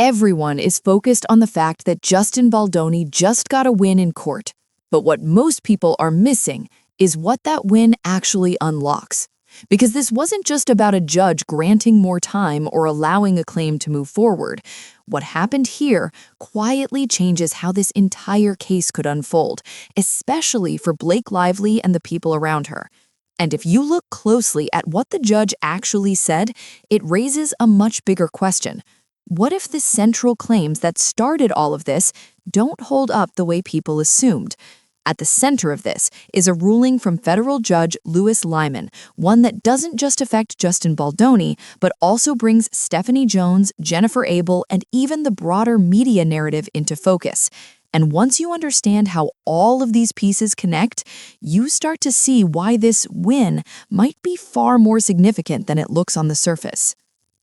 Everyone is focused on the fact that Justin Baldoni just got a win in court. But what most people are missing is what that win actually unlocks. Because this wasn't just about a judge granting more time or allowing a claim to move forward. What happened here quietly changes how this entire case could unfold, especially for Blake Lively and the people around her. And if you look closely at what the judge actually said, it raises a much bigger question. What if the central claims that started all of this don't hold up the way people assumed? At the center of this is a ruling from federal Judge Luis Lyman, one that doesn't just affect Justin Baldoni, but also brings Stephanie Jones, Jennifer Abel, and even the broader media narrative into focus. And once you understand how all of these pieces connect, you start to see why this win might be far more significant than it looks on the surface.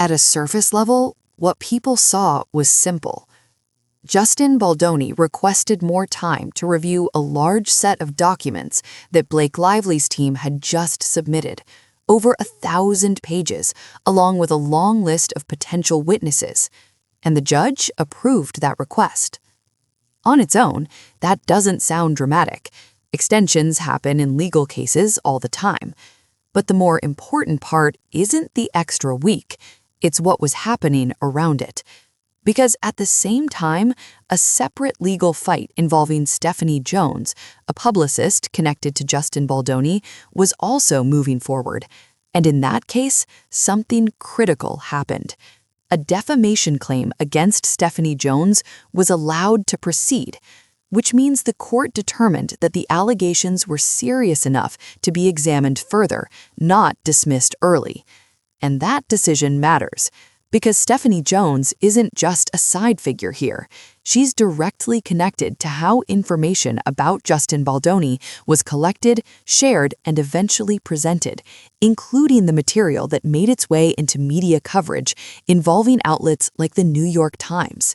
At a surface level, what people saw was simple. Justin Baldoni requested more time to review a large set of documents that Blake Lively's team had just submitted, over 1,000 pages, along with a long list of potential witnesses, and the judge approved that request. On its own, that doesn't sound dramatic. Extensions happen in legal cases all the time. But the more important part isn't the extra week, it's what was happening around it. Because at the same time, a separate legal fight involving Stephanie Jones, a publicist connected to Justin Baldoni, was also moving forward. And in that case, something critical happened. A defamation claim against Stephanie Jones was allowed to proceed, which means the court determined that the allegations were serious enough to be examined further, not dismissed early. And that decision matters. Because Stephanie Jones isn't just a side figure here. She's directly connected to how information about Justin Baldoni was collected, shared, and eventually presented, including the material that made its way into media coverage involving outlets like the New York Times.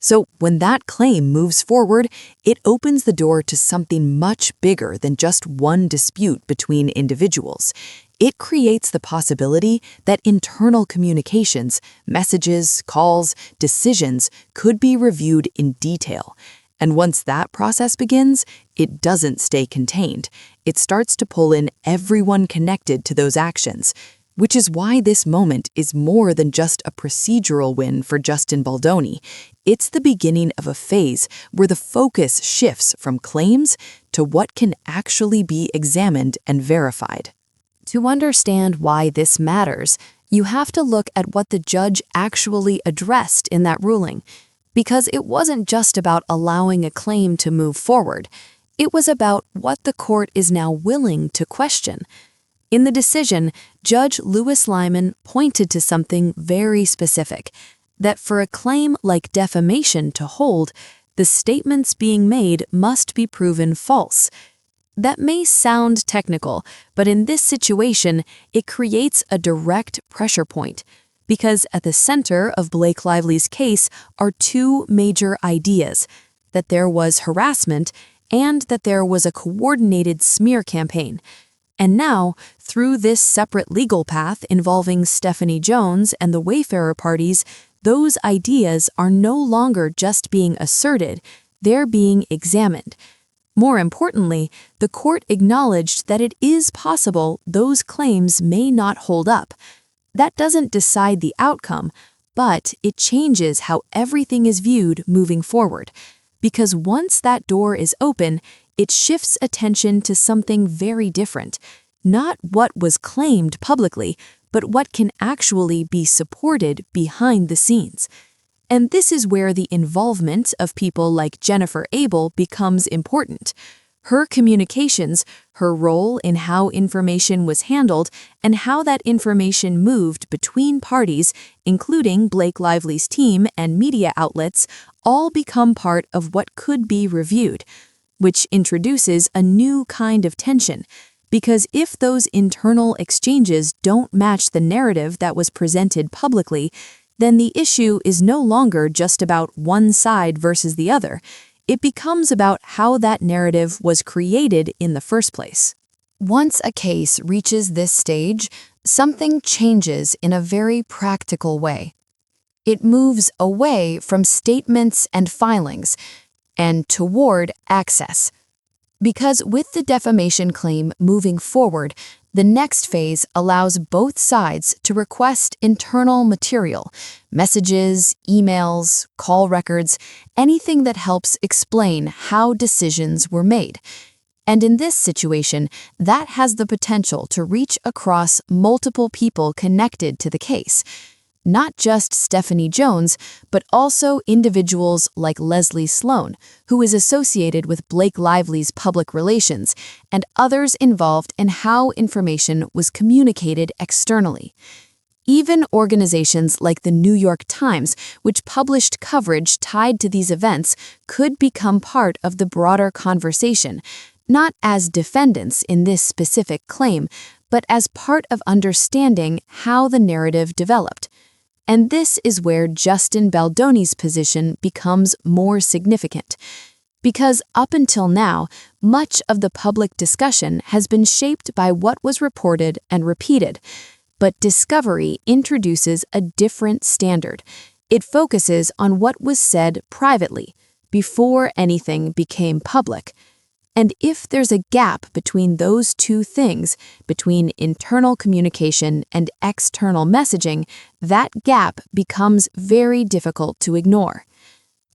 So when that claim moves forward, it opens the door to something much bigger than just one dispute between individuals. It creates the possibility that internal communications, messages, calls, decisions could be reviewed in detail. And once that process begins, it doesn't stay contained. It starts to pull in everyone connected to those actions, which is why this moment is more than just a procedural win for Justin Baldoni. It's the beginning of a phase where the focus shifts from claims to what can actually be examined and verified. To understand why this matters, you have to look at what the judge actually addressed in that ruling, because it wasn't just about allowing a claim to move forward. It was about what the court is now willing to question. In the decision, Judge Luis Lyman pointed to something very specific, that for a claim like defamation to hold, the statements being made must be proven false. That may sound technical, but in this situation, it creates a direct pressure point, because at the center of Blake Lively's case are two major ideas: that there was harassment and that there was a coordinated smear campaign. And now, through this separate legal path involving Stephanie Jones and the Wayfarer parties, those ideas are no longer just being asserted, they're being examined. More importantly, the court acknowledged that it is possible those claims may not hold up. That doesn't decide the outcome, but it changes how everything is viewed moving forward. Because once that door is open, it shifts attention to something very different. Not what was claimed publicly, but what can actually be supported behind the scenes. And this is where the involvement of people like Jennifer Abel becomes important. Her communications, her role in how information was handled, and how that information moved between parties, including Blake Lively's team and media outlets, all become part of what could be reviewed, which introduces a new kind of tension. Because if those internal exchanges don't match the narrative that was presented publicly, then the issue is no longer just about one side versus the other. It becomes about how that narrative was created in the first place. Once a case reaches this stage, something changes in a very practical way. It moves away from statements and filings and toward access. Because with the defamation claim moving forward, the next phase allows both sides to request internal material, messages, emails, call records, anything that helps explain how decisions were made. And in this situation, that has the potential to reach across multiple people connected to the case. Not just Stephanie Jones, but also individuals like Leslie Sloan, who is associated with Blake Lively's public relations, and others involved in how information was communicated externally. Even organizations like the New York Times, which published coverage tied to these events, could become part of the broader conversation, not as defendants in this specific claim, but as part of understanding how the narrative developed. And this is where Justin Baldoni's position becomes more significant. Because up until now, much of the public discussion has been shaped by what was reported and repeated. But discovery introduces a different standard. It focuses on what was said privately, before anything became public. And if there's a gap between those two things, between internal communication and external messaging, that gap becomes very difficult to ignore.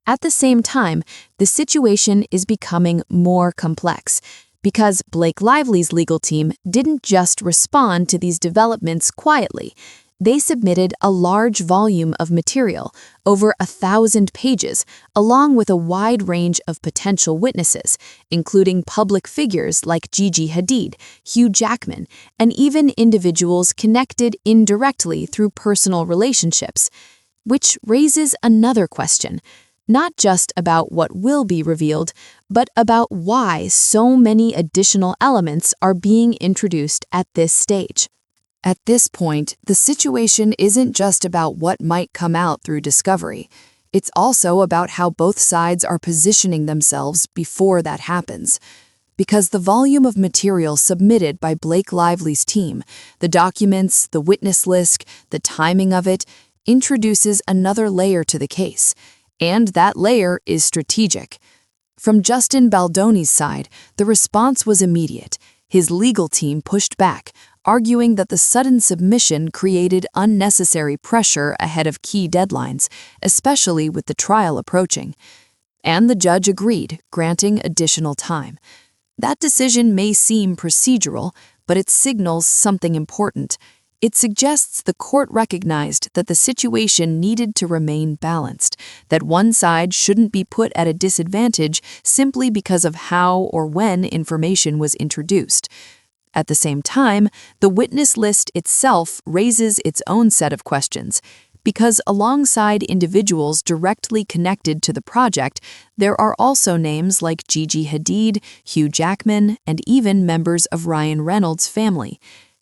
At the same time, the situation is becoming more complex, because Blake Lively's legal team didn't just respond to these developments quietly. They submitted a large volume of material, over 1,000 pages, along with a wide range of potential witnesses, including public figures like Gigi Hadid, Hugh Jackman, and even individuals connected indirectly through personal relationships. Which raises another question, not just about what will be revealed, but about why so many additional elements are being introduced at this stage. At this point, the situation isn't just about what might come out through discovery. It's also about how both sides are positioning themselves before that happens. Because the volume of material submitted by Blake Lively's team, the documents, the witness list, the timing of it, introduces another layer to the case. And that layer is strategic. From Justin Baldoni's side, the response was immediate. His legal team pushed back, arguing that the sudden submission created unnecessary pressure ahead of key deadlines, especially with the trial approaching. And the judge agreed, granting additional time. That decision may seem procedural, but it signals something important. It suggests the court recognized that the situation needed to remain balanced, that one side shouldn't be put at a disadvantage simply because of how or when information was introduced. At the same time, the witness list itself raises its own set of questions, because alongside individuals directly connected to the project, there are also names like Gigi Hadid, Hugh Jackman, and even members of Ryan Reynolds' family.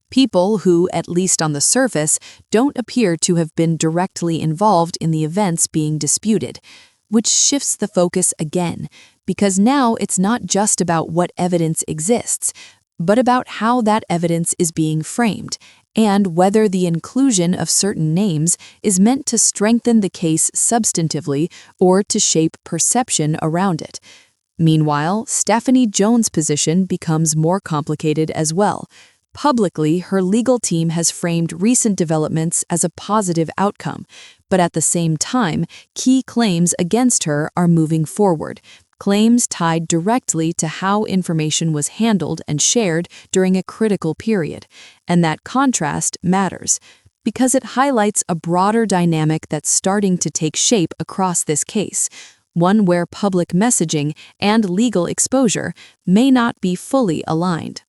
People who, at least on the surface, don't appear to have been directly involved in the events being disputed, which shifts the focus again, because now it's not just about what evidence exists, but about how that evidence is being framed, and whether the inclusion of certain names is meant to strengthen the case substantively or to shape perception around it. Meanwhile, Stephanie Jones' position becomes more complicated as well. Publicly, her legal team has framed recent developments as a positive outcome, but at the same time, key claims against her are moving forward, claims tied directly to how information was handled and shared during a critical period. And that contrast matters, because it highlights a broader dynamic that's starting to take shape across this case, one where public messaging and legal exposure may not be fully aligned.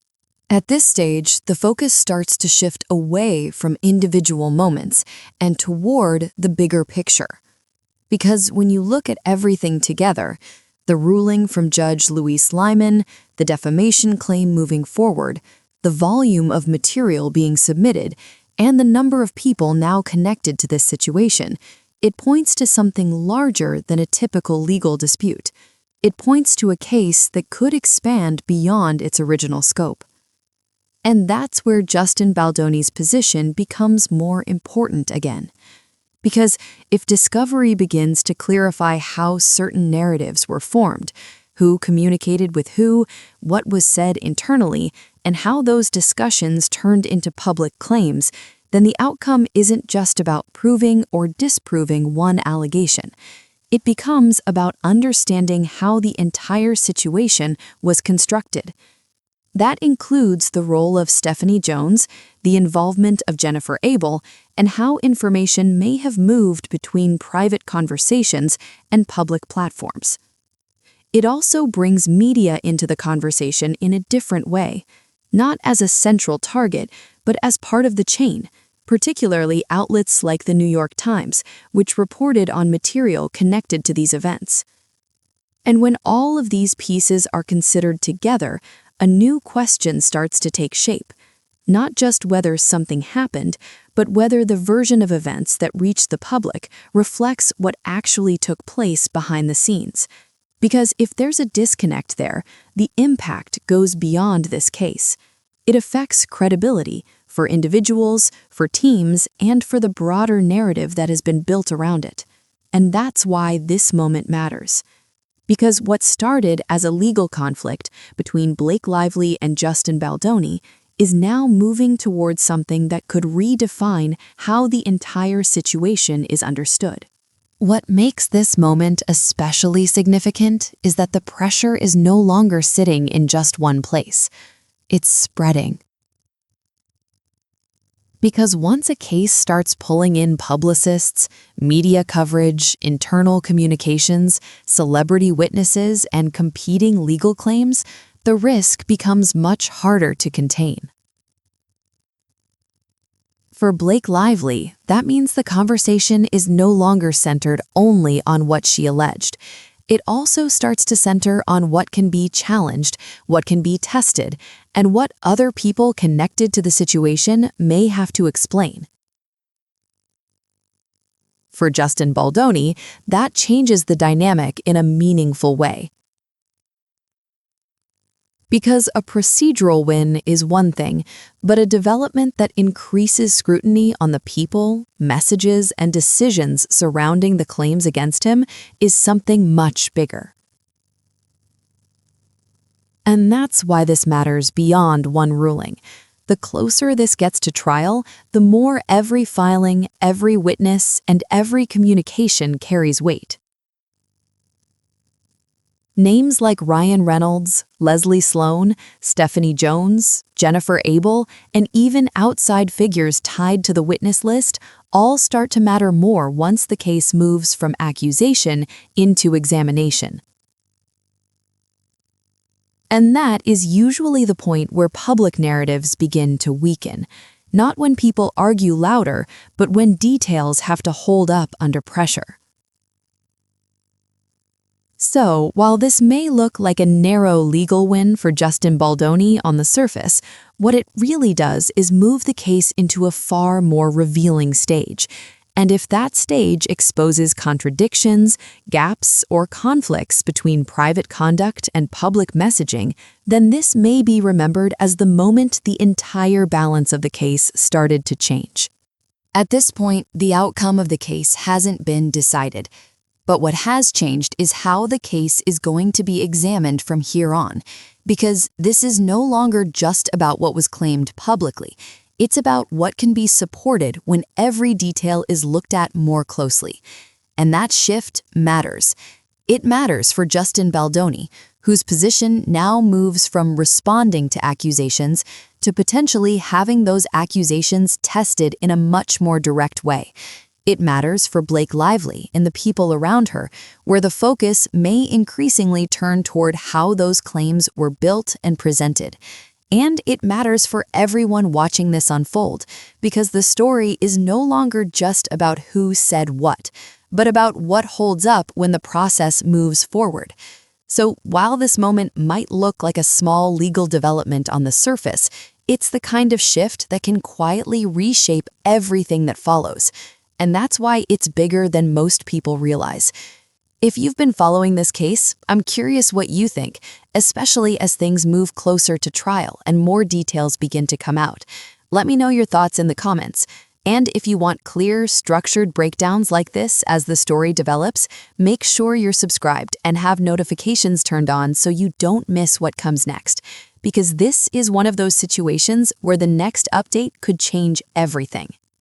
At this stage, the focus starts to shift away from individual moments and toward the bigger picture. Because when you look at everything together, the ruling from Judge Luis Lyman, the defamation claim moving forward, the volume of material being submitted, and the number of people now connected to this situation, it points to something larger than a typical legal dispute. It points to a case that could expand beyond its original scope. And that's where Justin Baldoni's position becomes more important again. Because if discovery begins to clarify how certain narratives were formed, who communicated with who, what was said internally, and how those discussions turned into public claims, then the outcome isn't just about proving or disproving one allegation. It becomes about understanding how the entire situation was constructed. That includes the role of Stephanie Jones, the involvement of Jennifer Abel, and how information may have moved between private conversations and public platforms. It also brings media into the conversation in a different way, not as a central target, but as part of the chain, particularly outlets like the New York Times, which reported on material connected to these events. And when all of these pieces are considered together, a new question starts to take shape, not just whether something happened, but whether the version of events that reached the public reflects what actually took place behind the scenes. Because if there's a disconnect there, the impact goes beyond this case. It affects credibility for individuals, for teams, and for the broader narrative that has been built around it. And that's why this moment matters. Because what started as a legal conflict between Blake Lively and Justin Baldoni is now moving towards something that could redefine how the entire situation is understood. What makes this moment especially significant is that the pressure is no longer sitting in just one place. It's spreading. Because once a case starts pulling in publicists, media coverage, internal communications, celebrity witnesses, and competing legal claims, the risk becomes much harder to contain. For Blake Lively, that means the conversation is no longer centered only on what she alleged. It also starts to center on what can be challenged, what can be tested, and what other people connected to the situation may have to explain. For Justin Baldoni, that changes the dynamic in a meaningful way. Because a procedural win is one thing, but a development that increases scrutiny on the people, messages, and decisions surrounding the claims against him is something much bigger. And that's why this matters beyond one ruling. The closer this gets to trial, the more every filing, every witness, and every communication carries weight. Names like Ryan Reynolds, Leslie Sloan, Stephanie Jones, Jennifer Abel, and even outside figures tied to the witness list all start to matter more once the case moves from accusation into examination. And that is usually the point where public narratives begin to weaken, not when people argue louder, but when details have to hold up under pressure. So, while this may look like a narrow legal win for Justin Baldoni on the surface, what it really does is move the case into a far more revealing stage. And if that stage exposes contradictions, gaps, or conflicts between private conduct and public messaging, then this may be remembered as the moment the entire balance of the case started to change. At this point, the outcome of the case hasn't been decided. But what has changed is how the case is going to be examined from here on, because this is no longer just about what was claimed publicly. It's about what can be supported when every detail is looked at more closely. And that shift matters. It matters for Justin Baldoni, whose position now moves from responding to accusations to potentially having those accusations tested in a much more direct way. It matters for Blake Lively and the people around her, where the focus may increasingly turn toward how those claims were built and presented. And it matters for everyone watching this unfold, because the story is no longer just about who said what, but about what holds up when the process moves forward. So while this moment might look like a small legal development on the surface, it's the kind of shift that can quietly reshape everything that follows. And that's why it's bigger than most people realize. If you've been following this case, I'm curious what you think, especially as things move closer to trial and more details begin to come out. Let me know your thoughts in the comments. And if you want clear, structured breakdowns like this as the story develops, make sure you're subscribed and have notifications turned on so you don't miss what comes next. Because this is one of those situations where the next update could change everything.